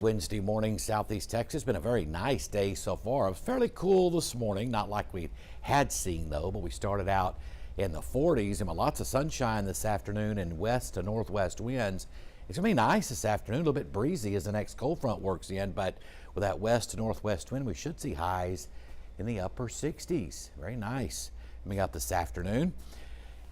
Wednesday morning, Southeast Texas. Been a very nice day so far. It was fairly cool this morning, not like we had seen though, but we started out in the 40s and lots of sunshine this afternoon and west to northwest winds. It's gonna be nice this afternoon, a little bit breezy as the next cold front works in, but with that west to northwest wind, we should see highs in the upper 60s. Very nice coming up this afternoon.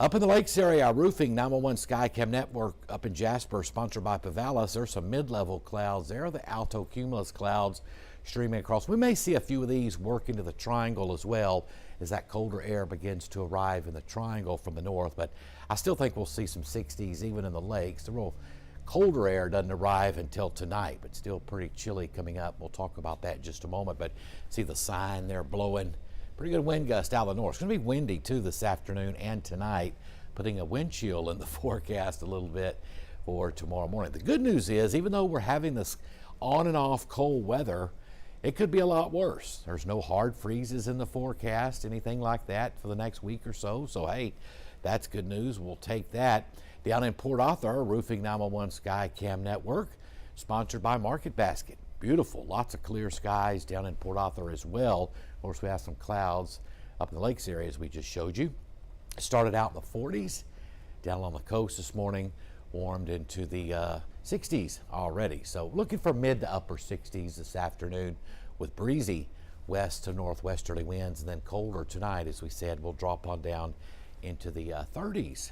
Up in the Lakes area, our roofing 911 Skycam network up in Jasper, sponsored by Pavalis. There's some mid-level clouds there, the alto cumulus clouds streaming across. We may see a few of these work into the triangle as well as that colder air begins to arrive in the triangle from the north, but I still think we'll see some 60s even in the lakes. The real colder air doesn't arrive until tonight, but still pretty chilly coming up. We'll talk about that in just a moment, but see the sign there blowing. Pretty good wind gust out of the north. It's going to be windy too this afternoon and tonight, putting a wind chill in the forecast a little bit for tomorrow morning. The good news is, even though we're having this on and off cold weather, it could be a lot worse. There's no hard freezes in the forecast, anything like that for the next week or so. So hey, that's good news. We'll take that. Down in Port Arthur, Roofing 911 Skycam Network, sponsored by Market Basket. Beautiful, lots of clear skies down in Port Arthur as well. Of course, we have some clouds up in the lakes area as we just showed you. Started out in the 40s, down along the coast this morning, warmed into the 60s already. So looking for mid to upper 60s this afternoon with breezy west to northwesterly winds, and then colder tonight, as we said, will drop on down into the 30s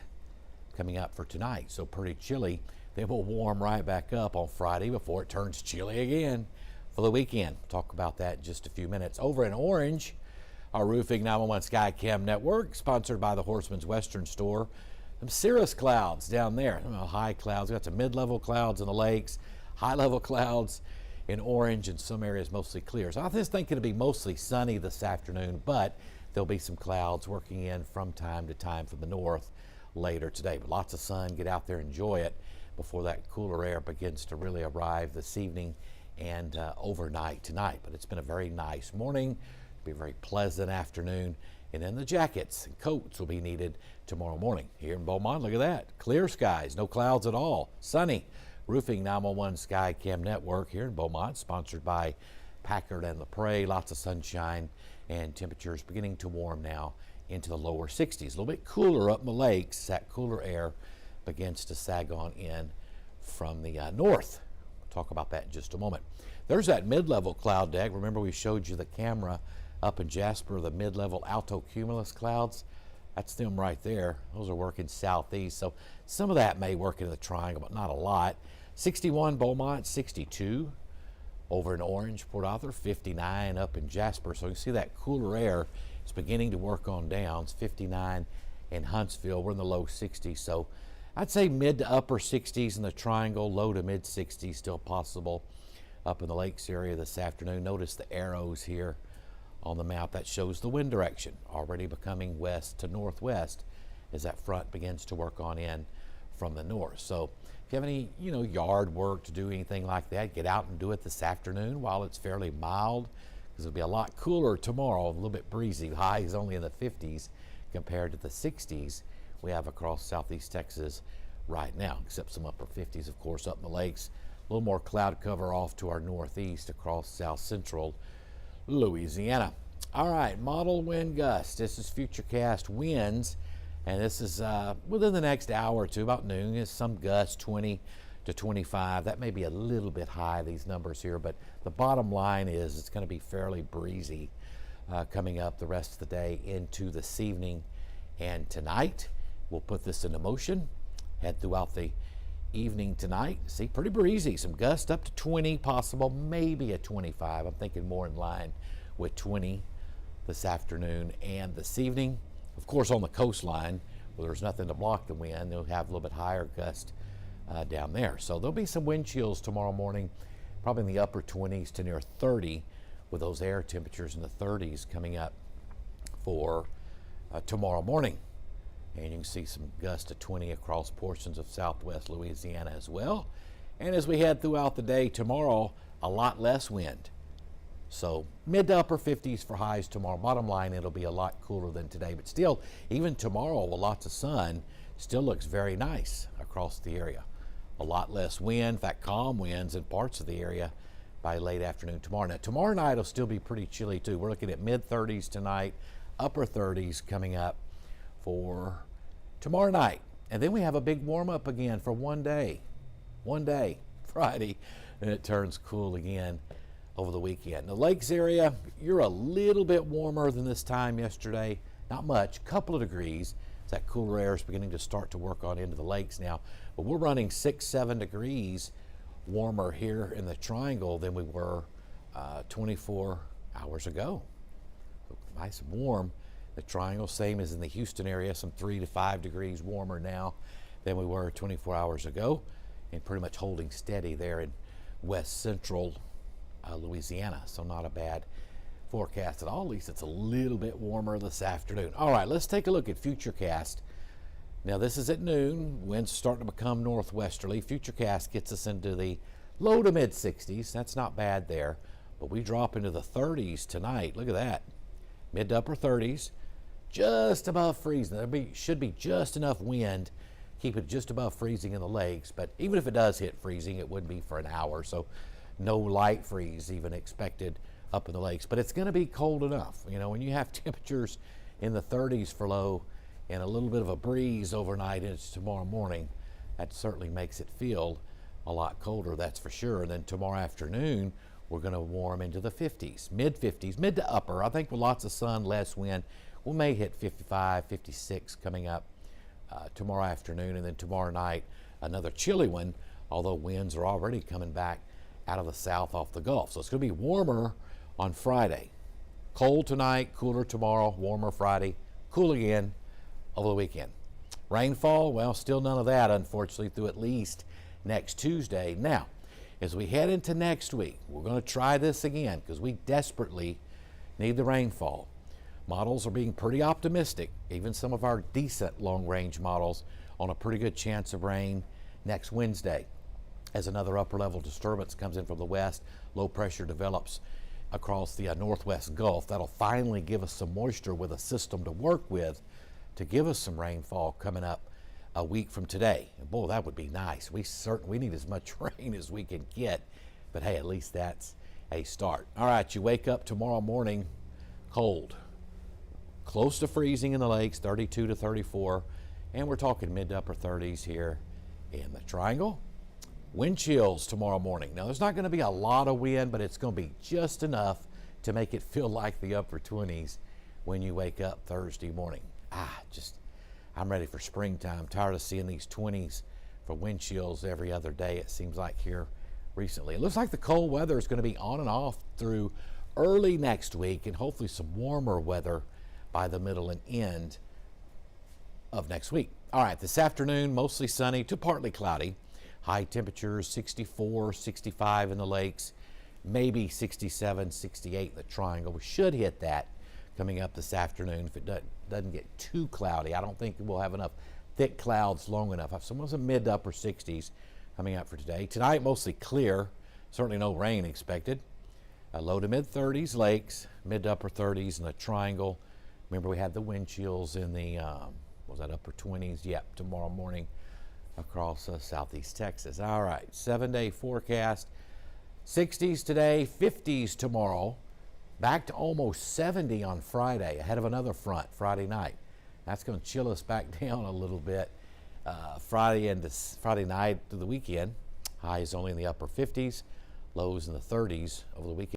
coming up for tonight. So pretty chilly. They will warm right back up on Friday before it turns chilly again for the weekend. Talk about that in just a few minutes. Over in Orange, our Roofing 911 Skycam Network, sponsored by the Horseman's Western Store. Some cirrus clouds down there, high clouds. We got some mid-level clouds in the lakes, high-level clouds in Orange, and some areas mostly clear. So I just think it'll be mostly sunny this afternoon, but there'll be some clouds working in from time to time from the north later today. But lots of sun. Get out there, enjoy it before that cooler air begins to really arrive this evening and overnight tonight. But it's been a very nice morning. It'll be a very pleasant afternoon, and then the jackets and coats will be needed tomorrow morning. Here in Beaumont, look at that, clear skies, no clouds at all, sunny. Roofing 911 Skycam Network here in Beaumont, sponsored by Packard and LaPrade. Lots of sunshine and temperatures beginning to warm now into the lower 60s. A little bit cooler up in the lakes. That cooler air begins to sag on in from the north. We'll talk about that in just a moment. There's that mid-level cloud deck. Remember we showed you the camera up in Jasper, the mid-level alto cumulus clouds. That's them right there. Those are working southeast. So some of that may work into the triangle, but not a lot. 61 Beaumont, 62 over in Orange, Port Arthur, 59 up in Jasper. So you see that cooler air is beginning to work on down. It's 59 in Huntsville. We're in the low 60s. So I'd say mid to upper 60s in the triangle, low to mid 60s still possible up in the lakes area this afternoon. Notice the arrows here on the map that shows the wind direction, already becoming west to northwest as that front begins to work on in from the north. So if you have any, yard work to do, anything like that, get out and do it this afternoon while it's fairly mild, because it'll be a lot cooler tomorrow, a little bit breezy. Highs only in the 50s compared to the 60s we have across southeast Texas right now, except some upper 50s, of course, up in the lakes. A little more cloud cover off to our northeast across south central Louisiana. All right, model wind gust. This is Futurecast winds, and this is within the next hour or two, about noon. Is some gusts 20 to 25. That may be a little bit high, these numbers here, but the bottom line is it's going to be fairly breezy coming up the rest of the day into this evening and tonight. We'll put this into motion, head throughout the evening tonight. See, pretty breezy, some gusts up to 20 possible, maybe a 25. I'm thinking more in line with 20 this afternoon and this evening. Of course, on the coastline, where there's nothing to block the wind, they'll have a little bit higher gust down there. So there'll be some wind chills tomorrow morning, probably in the upper 20s to near 30, with those air temperatures in the 30s coming up for tomorrow morning. And you can see some gusts of 20 across portions of southwest Louisiana as well. And as we head throughout the day tomorrow, a lot less wind. So mid to upper 50s for highs tomorrow. Bottom line, it'll be a lot cooler than today. But still, even tomorrow with lots of sun, still looks very nice across the area. A lot less wind, in fact, calm winds in parts of the area by late afternoon tomorrow. Now, tomorrow night will still be pretty chilly too. We're looking at mid-30s tonight, upper 30s coming up for tomorrow night. And then we have a big warm up again for one day, Friday, and it turns cool again over the weekend. The lakes area, you're a little bit warmer than this time yesterday. Not much, couple of degrees. That cooler air is beginning to start to work on into the lakes now. But we're running 6-7 degrees warmer here in the Triangle than we were 24 hours ago. Nice and warm. The Triangle, same as in the Houston area, some 3 to 5 degrees warmer now than we were 24 hours ago, and pretty much holding steady there in west central Louisiana. So not a bad forecast at all. At least it's a little bit warmer this afternoon. All right, let's take a look at Futurecast. Now this is at noon. Winds starting to become northwesterly. Futurecast gets us into the low to mid 60s. That's not bad there, but we drop into the 30s tonight. Look at that. Mid to upper 30s, just above freezing. There should be just enough wind, keep it just above freezing in the lakes, but even if it does hit freezing, it wouldn't be for an hour, so no light freeze even expected up in the lakes. But it's going to be cold enough. You know, when you have temperatures in the 30s for low and a little bit of a breeze overnight into tomorrow morning, that certainly makes it feel a lot colder, that's for sure. And then tomorrow afternoon, we're going to warm into the 50s, mid 50s, mid to upper. I think with lots of sun, less wind, we may hit 55, 56 coming up tomorrow afternoon. And then tomorrow night, another chilly one, although winds are already coming back out of the south off the Gulf. So it's going to be warmer on Friday. Cold tonight, cooler tomorrow, warmer Friday, cool again over the weekend. Rainfall, well, still none of that, unfortunately, through at least next Tuesday. Now, as we head into next week, we're going to try this again because we desperately need the rainfall. Models are being pretty optimistic, even some of our decent long-range models, on a pretty good chance of rain next Wednesday. As another upper level disturbance comes in from the west, low pressure develops across the northwest Gulf. That'll finally give us some moisture with a system to work with to give us some rainfall coming up a week from today. And boy, that would be nice. We need as much rain as we can get, but hey, at least that's a start. All right, you wake up tomorrow morning cold, close to freezing in the lakes, 32 to 34, and we're talking mid to upper 30s here in the Triangle. Wind chills tomorrow morning. Now, there's not going to be a lot of wind, but it's going to be just enough to make it feel like the upper 20s when you wake up Thursday morning. I'm ready for springtime. I'm tired of seeing these 20s for wind chills every other day, it seems like here recently. It looks like the cold weather is going to be on and off through early next week, and hopefully some warmer weather by the middle and end of next week. All right, this afternoon, mostly sunny to partly cloudy. High temperatures 64, 65 in the lakes, maybe 67, 68 in the Triangle. We should hit that coming up this afternoon if it doesn't get too cloudy. I don't think we'll have enough thick clouds long enough. So it's a mid to upper 60s coming up for today. Tonight, mostly clear, certainly no rain expected. Low to mid 30s lakes, mid to upper 30s in the Triangle. Remember, we had the wind chills in the was that upper 20s? Yep, tomorrow morning across southeast Texas. All right, 7-day forecast. 60s today, 50s tomorrow. Back to almost 70 on Friday, ahead of another front Friday night. That's going to chill us back down a little bit Friday night to the weekend. Highs only in the upper 50s, lows in the 30s over the weekend.